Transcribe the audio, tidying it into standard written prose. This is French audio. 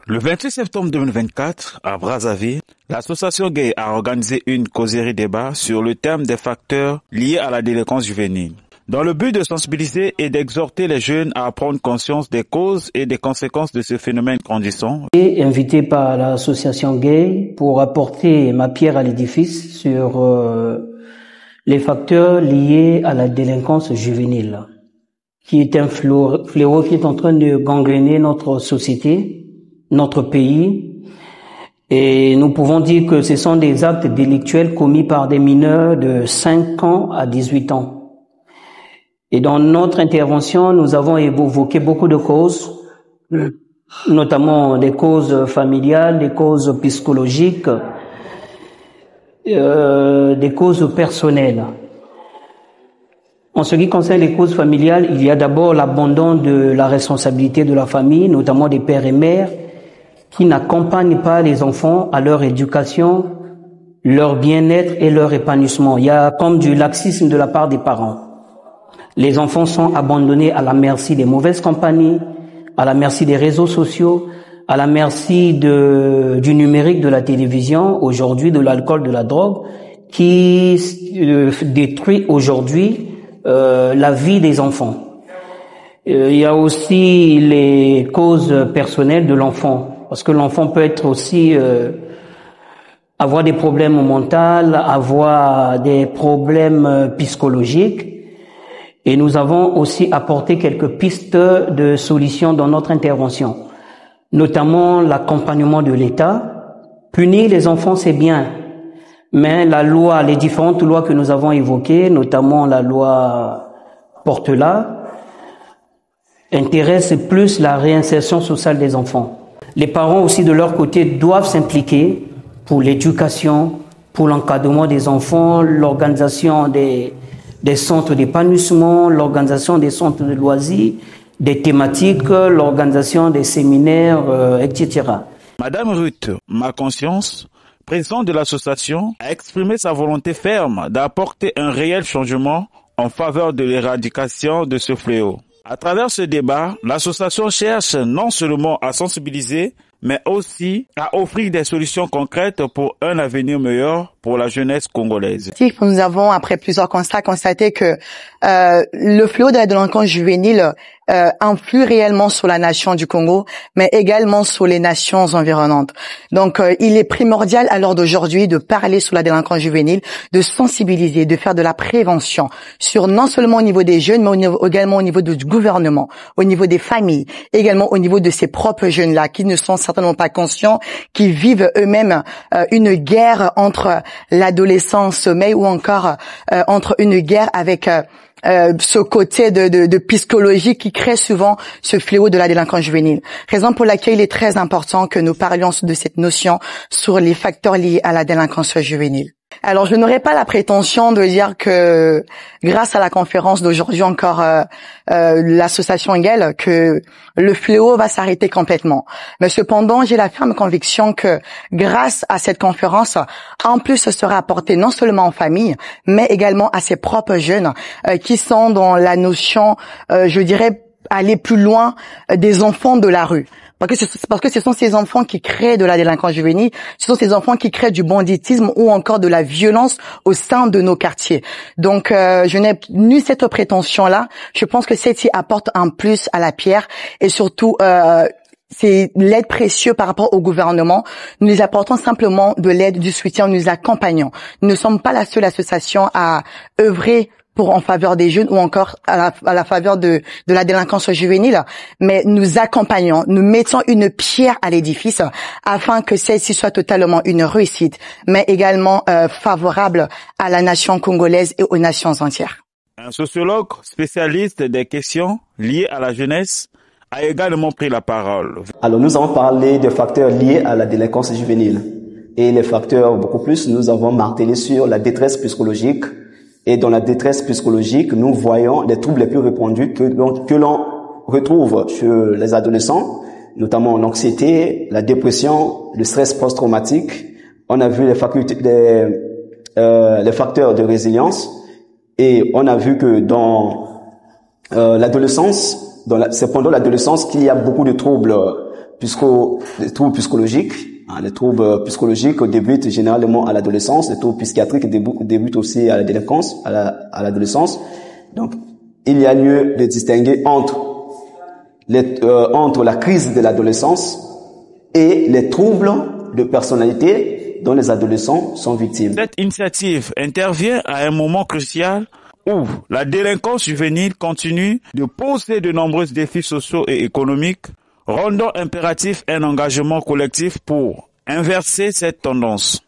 Le 28 septembre 2024, à Brazzaville, l'association Gay a organisé une causerie débat sur le thème des facteurs liés à la délinquance juvénile, dans le but de sensibiliser et d'exhorter les jeunes à prendre conscience des causes et des conséquences de ce phénomène grandissant. J'ai été invité par l'association Gay pour apporter ma pierre à l'édifice sur les facteurs liés à la délinquance juvénile, qui est un fléau qui est en train de gangréner notre société, notre pays, et nous pouvons dire que ce sont des actes délictuels commis par des mineurs de 5 ans à 18 ans. Et dans notre intervention, nous avons évoqué beaucoup de causes, notamment des causes familiales, des causes psychologiques, des causes personnelles. En ce qui concerne les causes familiales, il y a d'abord l'abandon de la responsabilité de la famille, notamment des pères et mères, qui n'accompagnent pas les enfants à leur éducation, leur bien-être et leur épanouissement. Il y a comme du laxisme de la part des parents. Les enfants sont abandonnés à la merci des mauvaises compagnies, à la merci des réseaux sociaux, à la merci du numérique, de la télévision, aujourd'hui de l'alcool, de la drogue, qui détruit aujourd'hui la vie des enfants. Il y a aussi les causes personnelles de l'enfant. Parce que l'enfant peut être aussi avoir des problèmes mentaux, avoir des problèmes psychologiques. Et nous avons aussi apporté quelques pistes de solutions dans notre intervention, notamment l'accompagnement de l'État. Punir les enfants, c'est bien, mais les différentes lois que nous avons évoquées, notamment la loi Portela, intéressent plus la réinsertion sociale des enfants. Les parents aussi de leur côté doivent s'impliquer pour l'éducation, pour l'encadrement des enfants, l'organisation des centres d'épanouissement, l'organisation des centres de loisirs, des thématiques, l'organisation des séminaires, etc. Madame Ruth Maconscience, présidente de l'association, a exprimé sa volonté ferme d'apporter un réel changement en faveur de l'éradication de ce fléau. À travers ce débat, l'association cherche non seulement à sensibiliser, mais aussi à offrir des solutions concrètes pour un avenir meilleur pour la jeunesse congolaise. Nous avons, après plusieurs constats, constaté que le fléau de la délinquance juvénile influe réellement sur la nation du Congo, mais également sur les nations environnantes. Donc, il est primordial à l'heure d'aujourd'hui de parler sur la délinquance juvénile, de sensibiliser, de faire de la prévention, sur non seulement au niveau des jeunes, mais également au niveau du gouvernement, au niveau des familles, également au niveau de ces propres jeunes-là, qui ne sont certainement pas conscients, qui vivent eux-mêmes une guerre entre l'adolescence sommeil ou encore entre une guerre avec ce côté de psychologie qui crée souvent ce fléau de la délinquance juvénile. Raison pour laquelle il est très important que nous parlions de cette notion sur les facteurs liés à la délinquance juvénile. Alors, je n'aurais pas la prétention de dire que, grâce à la conférence d'aujourd'hui encore, l'association Gay, que le fléau va s'arrêter complètement. Mais cependant, j'ai la ferme conviction que, grâce à cette conférence, en plus, ce sera apporté non seulement aux familles, mais également à ces propres jeunes qui sont dans la notion, je dirais, aller plus loin des enfants de la rue. Parce que ce sont ces enfants qui créent de la délinquance juvénile, ce sont ces enfants qui créent du banditisme ou encore de la violence au sein de nos quartiers. Donc, je n'ai nu cette prétention-là. Je pense que celle-ci apporte un plus à la pierre et surtout, c'est l'aide précieuse par rapport au gouvernement. Nous les apportons simplement de l'aide, du soutien, nous les accompagnons. Nous ne sommes pas la seule association à œuvrer en faveur des jeunes ou encore à la faveur de la délinquance juvénile, mais nous accompagnons, nous mettons une pierre à l'édifice afin que celle-ci soit totalement une réussite, mais également favorable à la nation congolaise et aux nations entières. Un sociologue spécialiste des questions liées à la jeunesse a également pris la parole. Alors nous avons parlé des facteurs liés à la délinquance juvénile et les facteurs beaucoup plus, nous avons martelé sur la détresse psychologique. Et dans la détresse psychologique, nous voyons les troubles les plus répandus que l'on retrouve chez les adolescents, notamment l'anxiété, la dépression, le stress post-traumatique. On a vu les facteurs de résilience et on a vu que dans l'adolescence, c'est pendant l'adolescence qu'il y a beaucoup de troubles les troubles psychologiques. Les troubles psychologiques débutent généralement à l'adolescence. Les troubles psychiatriques débutent aussi à la délinquance, à l'adolescence. Donc, il y a lieu de distinguer entre la crise de l'adolescence et les troubles de personnalité dont les adolescents sont victimes. Cette initiative intervient à un moment crucial où la délinquance juvénile continue de poser de nombreux défis sociaux et économiques, rendant impératif un engagement collectif pour inverser cette tendance.